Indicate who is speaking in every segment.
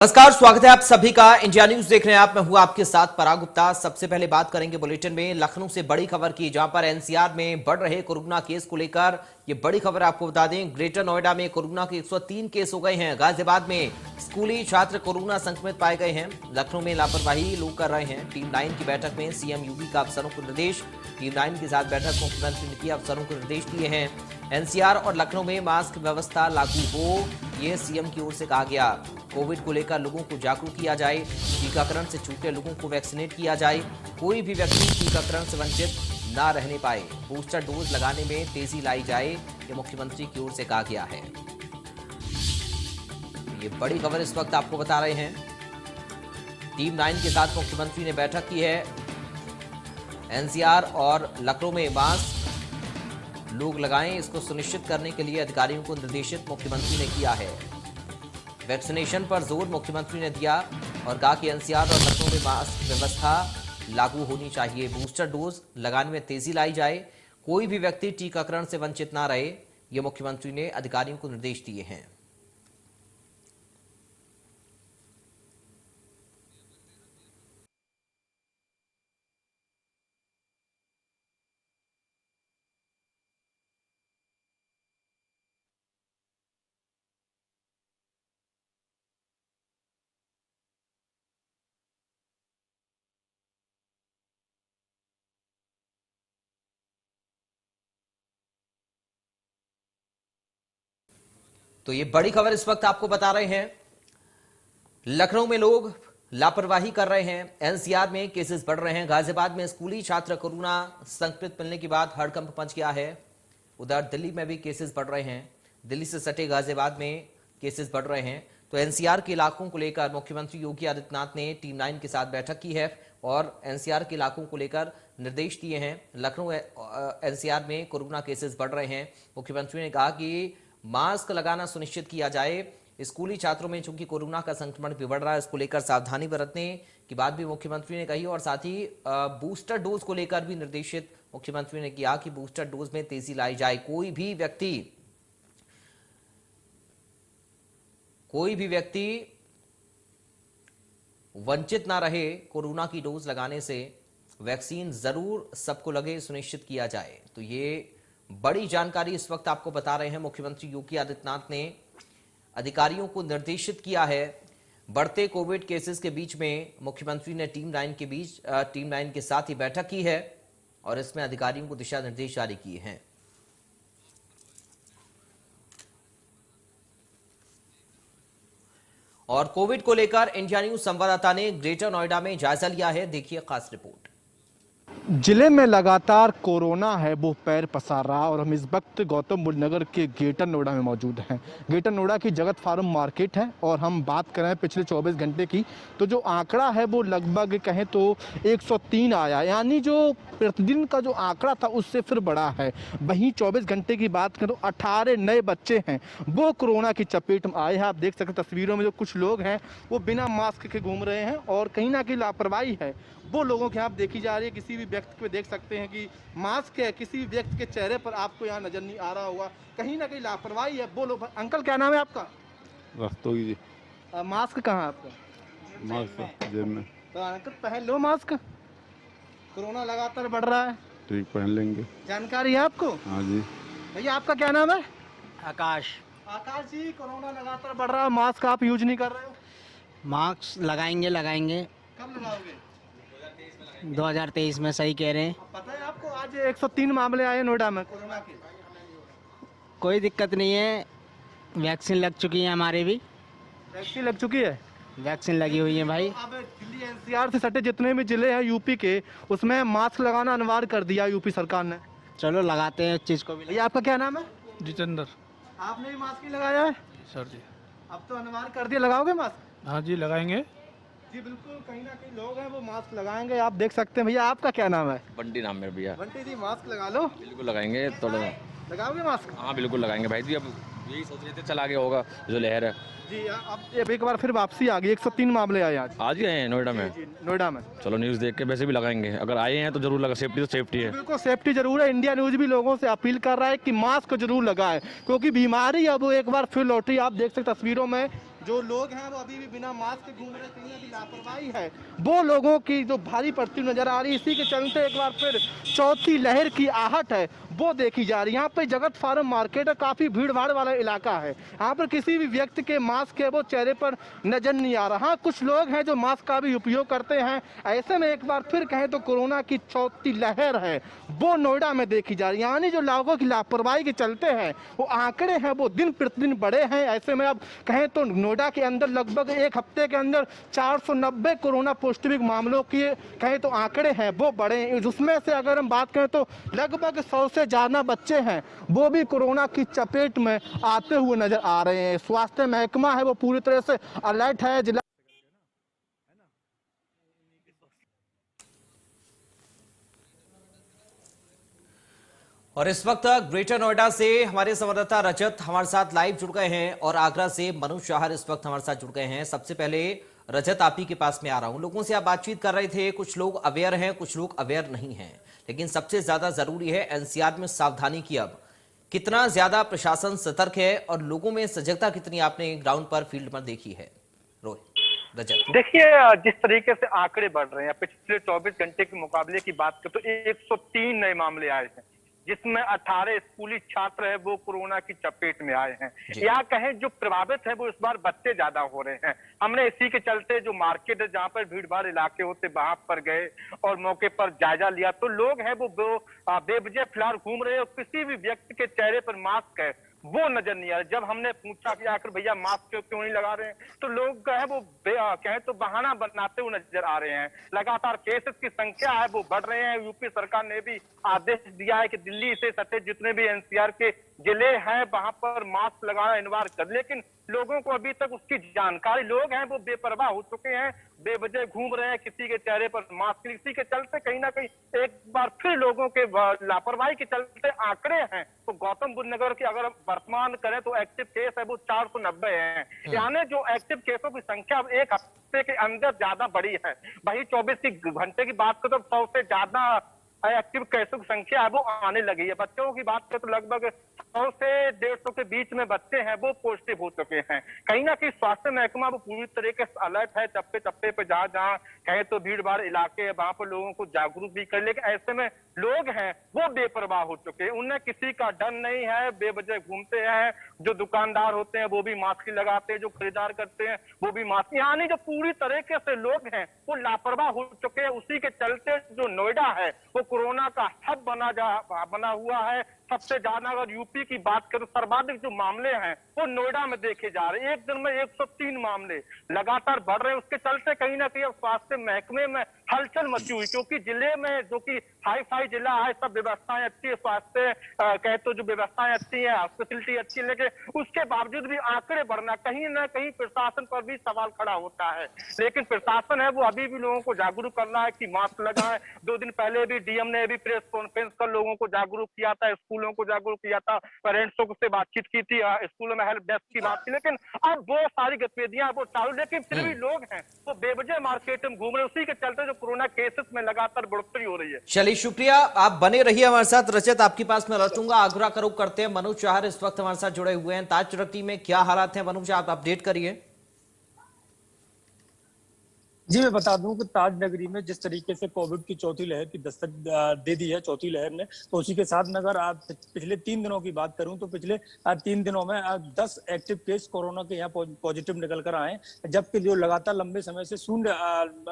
Speaker 1: नमस्कार, स्वागत है आप सभी का। इंडिया न्यूज देख रहे हैं आप। मैं हूं आपके साथ पराग गुप्ता। सबसे पहले बात करेंगे बुलेटिन में लखनऊ से बड़ी खबर की, जहां पर एनसीआर में बढ़ रहे कोरोना केस को लेकर ये बड़ी खबर आपको बता दें। ग्रेटर नोएडा में कोरोना के 103 केस हो गए हैं। गाजियाबाद में स्कूली छात्र कोरोना संक्रमित पाए गए हैं। लखनऊ में लापरवाही लोग कर रहे हैं। टीम 9 की बैठक में सीएम योगी का अफसरों को निर्देश। टीम 9 के साथ बैठक मुख्यमंत्री ने किया, अफसरों को निर्देश दिए हैं। एनसीआर और लखनऊ में मास्क व्यवस्था लागू हो, ये सीएम की ओर से कहा गया। कोविड को लेकर लोगों को जागरूक किया जाए। टीकाकरण से छूटे लोगों को वैक्सीनेट किया जाए। कोई भी व्यक्ति टीकाकरण से वंचित ना रहने पाए। बूस्टर डोज लगाने में तेजी लाई जाए, ये मुख्यमंत्री की ओर से कहा गया है। ये बड़ी खबर इस वक्त आपको बता रहे हैं। टीम 9 के साथ मुख्यमंत्री ने बैठक की है। एनसीआर और लखनऊ में मास्क लोग लगाएं, इसको सुनिश्चित करने के लिए अधिकारियों को निर्देशित मुख्यमंत्री ने किया है। वैक्सीनेशन पर जोर मुख्यमंत्री ने दिया और कहा कि एनसीआर और लखनऊ में मास्क व्यवस्था लागू होनी चाहिए। बूस्टर डोज लगाने में तेजी लाई जाए। कोई भी व्यक्ति टीकाकरण से वंचित ना रहे, ये मुख्यमंत्री ने अधिकारियों को निर्देश दिए हैं। तो ये बड़ी खबर इस वक्त आपको बता रहे हैं। लखनऊ में लोग लापरवाही कर रहे हैं। एनसीआर में केसेस बढ़ रहे हैं। गाजियाबाद में स्कूली छात्र कोरोना संक्रमित मिलने के बाद हड़कंप मच गया है। उधर दिल्ली में भी केसेस बढ़ रहे हैं। दिल्ली से सटे गाजियाबाद में केसेस बढ़ रहे हैं। तो एनसीआर के इलाकों को लेकर मुख्यमंत्री योगी आदित्यनाथ ने टीम 9 के साथ बैठक की है और एनसीआर के इलाकों को लेकर निर्देश दिए हैं। लखनऊ एनसीआर में कोरोना केसेस बढ़ रहे हैं। मुख्यमंत्री ने कहा कि मास्क लगाना सुनिश्चित किया जाए। स्कूली छात्रों में चूंकि कोरोना का संक्रमण भी बढ़ रहा है, इसको लेकर सावधानी बरतने की बात भी मुख्यमंत्री ने कही और साथ ही बूस्टर डोज को लेकर भी निर्देशित मुख्यमंत्री ने किया कि बूस्टर डोज में तेजी लाई जाए। कोई भी व्यक्ति वंचित ना रहे। कोरोना की डोज लगाने से वैक्सीन जरूर सबको लगे, सुनिश्चित किया जाए। तो ये बड़ी जानकारी इस वक्त आपको बता रहे हैं। मुख्यमंत्री योगी आदित्यनाथ ने अधिकारियों को निर्देशित किया है। बढ़ते कोविड केसेस के बीच में मुख्यमंत्री ने टीम 9 के साथ ही बैठक की है और इसमें अधिकारियों को दिशा निर्देश जारी किए हैं। और कोविड को लेकर इंडिया न्यूज संवाददाता ने ग्रेटर नोएडा में जायजा लिया है। देखिए खास रिपोर्ट।
Speaker 2: जिले में लगातार कोरोना है वो पैर पसार रहा और हम इस वक्त गौतम बुद्ध नगर के ग्रेटर नोएडा में मौजूद हैं। ग्रेटर नोएडा की जगत फार्म मार्केट है और हम बात करें पिछले 24 घंटे की तो जो आंकड़ा है वो लगभग कहें तो 103 आया, यानी जो प्रतिदिन का जो आंकड़ा था उससे फिर बड़ा है। वहीं 24 घंटे की बात करें तो 18 नए बच्चे हैं वो कोरोना की चपेट में आए हैं। आप देख सकते हैं तस्वीरों में जो कुछ लोग हैं वो बिना मास्क के घूम रहे हैं और कहीं ना कहीं लापरवाही है वो लोगों के यहाँ देखी जा रही है। किसी भी व्यक्ति पे देख सकते हैं कि मास्क है, किसी भी व्यक्ति के चेहरे पर आपको यहाँ नजर नहीं आ रहा होगा। कहीं ना कहीं लापरवाही है वो लोग। अंकल क्या नाम है आपका?
Speaker 3: रस्तोगी जी।
Speaker 2: मास्क कहाँ है आपका?
Speaker 3: मास्क जेब में।
Speaker 2: तो अंकल पहन लो मास्क, कोरोना लगातार बढ़ रहा है।
Speaker 3: ठीक, पहन लेंगे।
Speaker 2: जानकारी है आपको?
Speaker 3: हाँ जी।
Speaker 2: भैया आपका क्या नाम है?
Speaker 4: आकाश।
Speaker 2: आकाश जी, कोरोना लगातार बढ़ रहा है, मास्क आप यूज नहीं कर रहे हो?
Speaker 4: मास्क लगाएंगे।
Speaker 2: कब लगाओगे?
Speaker 4: 2023 में, सही कह रहे हैं।
Speaker 2: पता है आपको आज 103 मामले आए नोएडा में कोरोना के?
Speaker 4: कोई दिक्कत नहीं है, वैक्सीन लग चुकी है। हमारे भी
Speaker 2: वैक्सीन लग चुकी है।
Speaker 4: वैक्सीन लगी हुई है भाई।
Speaker 2: अब दिल्ली एनसीआर से सटे जितने भी जिले हैं यूपी के, उसमें मास्क लगाना अनिवार्य कर दिया यूपी सरकार ने।
Speaker 4: चलो लगाते हैं इस चीज़ को भी।
Speaker 2: भैया आपका क्या नाम है?
Speaker 5: जितेंद्र।
Speaker 2: आपने भी मास्क ही लगाया है?
Speaker 5: सर जी।
Speaker 2: अब तो अनिवार्य कर दिया, लगाओगे मास्क?
Speaker 5: हाँ जी, लगाएंगे
Speaker 2: जी बिल्कुल। कहीं ना कहीं लोग हैं वो मास्क लगाएंगे, आप देख सकते हैं। भैया आपका क्या नाम है?
Speaker 6: बंटी नाम मेरा भैया।
Speaker 2: बंटी जी मास्क लगा लो।
Speaker 6: बिल्कुल लगाएंगे, थोड़ा
Speaker 2: लगाओगे मास्क?
Speaker 6: हाँ बिल्कुल लगाएंगे भाई जी। अब यही सोच रहे थे, चला गया होगा जो लहर है
Speaker 2: जी। अब एक बार फिर वापसी आ गई, 103 मामले आए आज
Speaker 6: ही आए हैं नोएडा में।
Speaker 2: जी, नोएडा में।
Speaker 6: चलो न्यूज़ देख के वैसे भी लगाएंगे, अगर आए हैं तो जरूर लगा। सेफ्टी तो सेफ्टी है।
Speaker 2: बिल्कुल सेफ्टी जरूर है। इंडिया न्यूज भी लोगों से अपील कर रहा है कि मास्क जरूर लगाएं क्योंकि बीमारी अब एक बार फिर लौटी। आप देख सकते तस्वीरों में जो लोग हैं वो अभी भी बिना मास्क के घूम रहे हैं, कहीं अभी लापरवाही है वो लोगों की जो भारी पड़ती हुई नजर आ रही है। इसी के चलते एक बार फिर चौथी लहर की आहट है वो देखी जा रही है। यहाँ पे जगत फार्म मार्केट है, काफी भीड़ भाड़ वाला इलाका है। यहाँ पर किसी भी व्यक्ति के मास्क है वो चेहरे पर नजर नहीं आ रहा। हाँ, कुछ लोग हैं जो मास्क का भी उपयोग करते हैं। ऐसे में एक बार फिर कहें तो कोरोना की चौथी लहर है वो नोएडा में देखी जा रही है। यानी जो लोगों की लापरवाही के चलते हैं वो आंकड़े हैं वो दिन प्रतिदिन बढ़े हैं। ऐसे में अब कहें तो नोएडा के अंदर लगभग एक हफ्ते के अंदर 490 कोरोना पॉजिटिव मामलों के कहें तो आंकड़े हैं वो बढ़े हैं। उसमें से अगर हम बात करें तो लगभग 100 से ज्यादा बच्चे हैं वो भी कोरोना की चपेट में आते हुए नजर आ रहे हैं। स्वास्थ्य महकमा है वो पूरी तरह से अलर्ट है। जिला
Speaker 1: और इस वक्त ग्रेटर नोएडा से हमारे संवाददाता रजत हमारे साथ लाइव जुड़ गए हैं और आगरा से मनोज चाहर इस वक्त हमारे साथ जुड़ गए हैं। सबसे पहले रजत, आप ही के पास में आ रहा हूं। लोगों से आप बातचीत कर रहे थे, कुछ लोग अवेयर हैं, कुछ लोग अवेयर नहीं हैं, लेकिन सबसे ज्यादा जरूरी है एनसीआर में सावधानी की। अब कितना ज्यादा प्रशासन सतर्क है और लोगों में सजगता कितनी आपने ग्राउंड पर, फील्ड पर देखी है? रजत,
Speaker 5: देखिए, जिस तरीके से आंकड़े बढ़ रहे हैं, पिछले 24 घंटे के मुकाबले की बात करें तो 103 नए मामले आए हैं, जिसमें 18 स्कूली छात्र है वो कोरोना की चपेट में आए हैं। या कहें जो प्रभावित है वो इस बार बच्चे ज्यादा हो रहे हैं। हमने इसी के चलते जो मार्केट है जहां पर भीड़ भाड़ इलाके होते वहां पर गए और मौके पर जायजा लिया तो लोग हैं वो बेवजह फिलहाल घूम रहे हैं और किसी भी व्यक्ति के चेहरे पर मास्क है वो नजर नहीं आ रहा। जब हमने पूछा कि आखिर भैया मास्क क्यों नहीं लगा रहे हैं तो लोग कहे वो कहे तो बहाना बनाते हुए नजर आ रहे हैं। लगातार केसेस की संख्या है वो बढ़ रहे हैं। यूपी सरकार ने भी आदेश दिया है कि दिल्ली से सटे जितने भी एनसीआर के जिले हैं वहां पर मास्क लगाना अनिवार्य कर, लेकिन लोगों को अभी तक उसकी जानकारी, लोग हैं वो बेपरवाह हो चुके हैं, बेवजह घूम रहे हैं, किसी के चेहरे पर मास्क। इसी के चलते कहीं ना कहीं एक बार फिर लोगों के लापरवाही के चलते आंकड़े हैं तो गौतम बुद्ध नगर की अगर वर्तमान करें तो एक्टिव केस है वो 490 हैं। यानी जो एक्टिव केसों की संख्या अब एक हफ्ते के अंदर ज्यादा बढ़ी है। वही 24 घंटे की बात करें तो 100 से ज्यादा एक्टिव केसों की संख्या है वो आने लगी है। बच्चों की बात करें तो लगभग 100 से 150 के बीच में बच्चे हैं वो पॉजिटिव हो चुके हैं। कहीं ना कहीं स्वास्थ्य महकमा वो पूरी तरीके से अलर्ट है। चप्पे चप्पे पे जहां जहां कहे तो भीड़ भाड़ इलाके है वहां पर लोगों को जागरूक भी कर, लेकिन ऐसे में लोग हैं वो बेपरवाह हो चुके हैं। उन्हें किसी का डर नहीं है, बेवजह घूमते हैं। जो दुकानदार होते हैं वो भी मास्क लगाते हैं, जो खरीदार करते हैं वो भी मास्क, यानी जो पूरी तरीके से लोग हैं वो लापरवाह हो चुके हैं। उसी के चलते जो नोएडा है वो कोरोना का हब बना हुआ है। सबसे ज्यादा अगर यूपी की बात करें सर्वाधिक जो मामले हैं वो नोएडा में देखे जा रहे हैं। एक दिन में 103 मामले लगातार बढ़ रहे हैं। उसके चलते कहीं ना कहीं स्वास्थ्य महकमे में हलचल मची हुई, क्योंकि जिले में जो कि हाई फाई जिला है, सब व्यवस्थाएं अच्छी है, स्वास्थ्य कहे तो जो व्यवस्थाएं अच्छी है, फैसिलिटी अच्छी है, लेकिन उसके बावजूद भी आंकड़े बढ़ना कहीं ना कहीं प्रशासन पर भी सवाल खड़ा होता है। लेकिन प्रशासन है वो अभी भी लोगों को जागरूक करना है कि मास्क लगाएं। 2 दिन पहले भी डीएम ने भी प्रेस कॉन्फ्रेंस कर लोगों को जागरूक किया था, स्कूलों को जागरूक किया था, पेरेंट्सों से बातचीत की थी, स्कूलों में हेल्प डेस्क की बात की, लेकिन अब वो सारी गतिविधियां वो चालू, लेकिन फिर भी लोग हैं वो बेवजह मार्केट में घूम रहे। उसी के चलते जो कोरोना केसेस में लगातार बढ़ोतरी हो रही है।
Speaker 1: चलिए शुक्रिया, आप बने रहिए हमारे साथ। रजत, आपके पास में लौटूंगा। आगरा का रुख करते हैं। मनोज चाहर इस वक्त हमारे साथ जुड़े हुए हैं। ताजरती में क्या हालात हैं मनोज, आप अपडेट करिए।
Speaker 7: जी मैं बता दूं कि ताज नगरी में जिस तरीके से कोविड की चौथी लहर की दस्तक दे दी है चौथी लहर ने, तो उसी के साथ अगर आप पिछले 3 दिनों की बात करूं तो पिछले 3 दिनों में 10 एक्टिव केस कोरोना के यहाँ पॉजिटिव निकल कर आए, जबकि जो लगातार लंबे समय से शून्य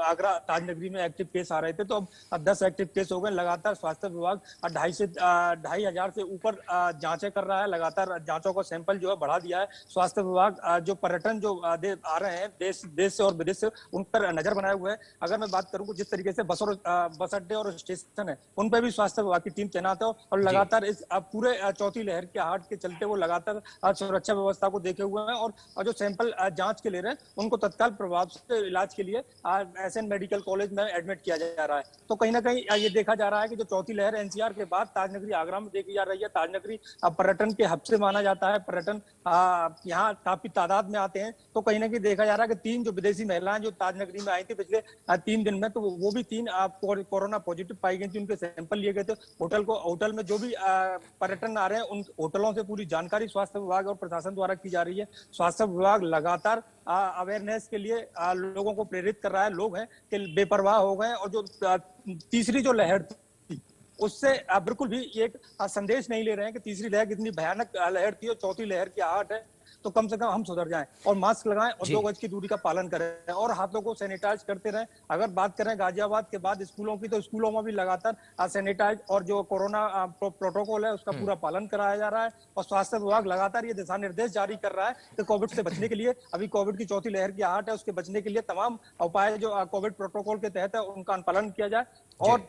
Speaker 7: आगरा ताज नगरी में एक्टिव केस आ रहे थे तो अब 10 एक्टिव केस हो गए। लगातार स्वास्थ्य विभाग 2,500 से ऊपर जांचें कर रहा है, लगातार जांचों का सैंपल जो है बढ़ा दिया है। स्वास्थ्य विभाग जो पर्यटन जो आ रहे हैं देश से और विदेश से, उन पर नजर बनाए हुए है। अगर मैं बात करूं जिस तरीके से बस अड्डे और स्टेशन है उन पर भी स्वास्थ्य विभाग की टीम तैनात है और लगातार इस पूरे चौथी लहर के आहट के चलते वो लगातार सुरक्षा व्यवस्था को देखे हुए हैं और जो सैंपल जांच के ले रहे हैं उनको तत्काल प्रभाव से इलाज के लिए एसएन मेडिकल कॉलेज में एडमिट किया जा रहा है। तो कहीं ना कहीं ये देखा जा रहा है कि जो चौथी लहर एनसीआर के बाद ताजनगरी आगरा में देखी जा रही है। ताजनगरी पर्यटन के हब से माना जाता है, पर्यटन यहाँ काफी तादाद में आते हैं। तो कहीं ना कहीं देखा जा रहा है कि 3 जो विदेशी महिलाएं जो ताजनगरी में आई थी पिछले 3 दिन में, तो वो भी 3 कोरोना पॉजिटिव पाई गई थी, उनके सैंपल लिए गए थे। होटल में जो भी पर्यटन आ रहे हैं उन होटलों से पूरी जानकारी स्वास्थ्य विभाग और प्रशासन द्वारा की जा रही है। स्वास्थ्य विभाग लगातार अवेयरनेस के लिए लोगों को प्रेरित कर रहा है। लोग हैं कि बेपरवाह हो गए, और जो तीसरी जो लहर थी उससे बिल्कुल भी एक संदेश नहीं ले रहे हैं कि तीसरी लहर कितनी भयानक लहर थी और चौथी लहर की आहट है। तो कम से कम हम सुधर जाएं और मास्क लगाएं और 2 गज की दूरी का पालन करें और हाथों को सैनिटाइज करते रहें। अगर बात करें गाजियाबाद के बाद स्कूलों की, तो स्कूलों में भी लगातार सैनिटाइज और जो कोरोना प्रोटोकॉल है उसका पूरा पालन कराया जा रहा है। और स्वास्थ्य विभाग लगातार ये दिशा निर्देश जारी कर रहा है कि कोविड से बचने के लिए, अभी कोविड की चौथी लहर की आहट है, उसके बचने के लिए तमाम उपाय जो कोविड प्रोटोकॉल के तहत है उनका पालन किया जाए। और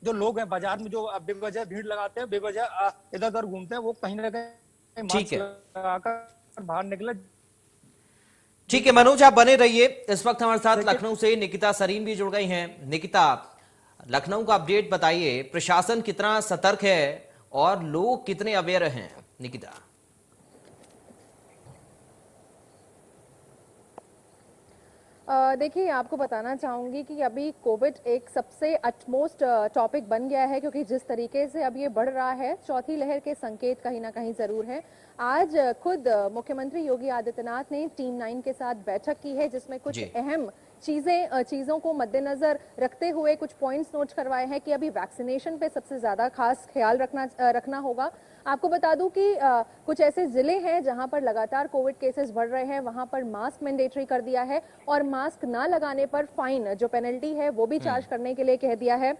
Speaker 7: जो लोग हैं बाजार में जो बेवजह भीड़ लगाते हैं, बेवजह इधर उधर घूमते हैं, वो कहीं ना कहीं मास्क लगाकर बाहर निकले।
Speaker 1: ठीक है मनोज, आप बने रहिए। इस वक्त हमारे साथ लखनऊ से निकिता सरीन भी जुड़ गई हैं। निकिता, लखनऊ का अपडेट बताइए, प्रशासन कितना सतर्क है और लोग कितने अवेयर हैं? निकिता।
Speaker 8: देखिए, आपको बताना चाहूँगी कि अभी कोविड एक सबसे अटमोस्ट टॉपिक बन गया है, क्योंकि जिस तरीके से अब ये बढ़ रहा है, चौथी लहर के संकेत कहीं ना कहीं ज़रूर हैं। आज खुद मुख्यमंत्री योगी आदित्यनाथ ने टीम 9 के साथ बैठक की है, जिसमें कुछ अहम चीज़ों को मद्देनजर रखते हुए कुछ पॉइंट्स नोट करवाए हैं कि अभी वैक्सीनेशन पे सबसे ज़्यादा खास ख्याल रखना होगा। आपको बता दूं कि कुछ ऐसे ज़िले हैं जहां पर लगातार कोविड केसेस बढ़ रहे हैं, वहां पर मास्क मैंडेटरी कर दिया है और मास्क ना लगाने पर फाइन, जो पेनल्टी है, वो भी चार्ज करने के लिए कह दिया है।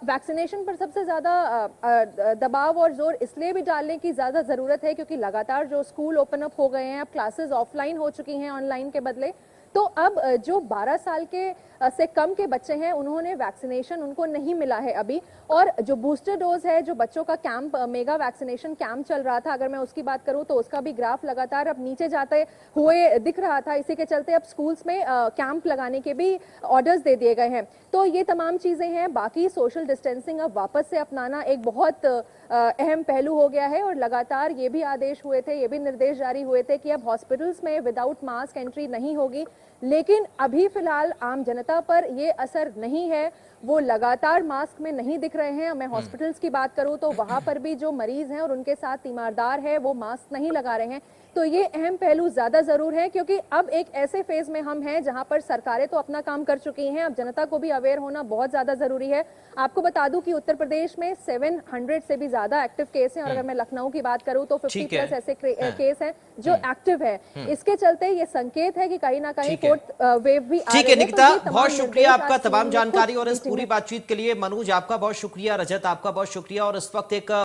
Speaker 8: वैक्सीनेशन पर सबसे ज़्यादा दबाव और जोर इसलिए भी डालने की ज़्यादा ज़रूरत है क्योंकि लगातार जो स्कूल ओपन अप हो गए हैं, अब क्लासेस ऑफलाइन हो चुकी हैं ऑनलाइन के बदले। तो अब जो 12 साल के से कम के बच्चे हैं उन्होंने वैक्सीनेशन उनको नहीं मिला है अभी, और जो बूस्टर डोज है, जो बच्चों का कैंप, मेगा वैक्सीनेशन कैंप चल रहा था, अगर मैं उसकी बात करूं तो उसका भी ग्राफ लगातार अब नीचे जाते हुए दिख रहा था। इसी के चलते अब स्कूल्स में कैंप लगाने के भी ऑर्डर्स दे दिए गए हैं। तो ये तमाम चीजें हैं। बाकी सोशल डिस्टेंसिंग अब वापस से अपनाना एक बहुत अहम पहलू हो गया है, और लगातार ये भी आदेश हुए थे, ये भी निर्देश जारी हुए थे कि अब हॉस्पिटल्स में विदाउट मास्क एंट्री नहीं होगी। लेकिन अभी फिलहाल आम जनता पर ये असर नहीं है, वो लगातार मास्क में नहीं दिख रहे हैं। मैं हॉस्पिटल्स की बात करूं तो वहां पर भी जो मरीज हैं और उनके साथ तीमारदार है वो मास्क नहीं लगा रहे हैं। तो ये अहम पहलू ज्यादा जरूर है, क्योंकि अब एक ऐसे फेज में हम हैं जहां पर सरकारें तो अपना काम कर चुकी हैं, अब जनता को भी अवेयर होना बहुत ज्यादा जरूरी है। आपको बता दूं कि उत्तर प्रदेश में 700 से भी ज्यादा एक्टिव केस हैं, और अगर मैं लखनऊ की बात करूं तो 50+ ऐसे केस हैं जो एक्टिव है। इसके चलते ये संकेत है कि कहीं ना कहीं फोर्थ वेव भी आ रही है।
Speaker 1: ठीक है निकिता, बहुत शुक्रिया आपका तमाम जानकारी और इस पूरी बातचीत के लिए। मनोज आपका बहुत शुक्रिया, रजत आपका बहुत शुक्रिया। और इस वक्त एक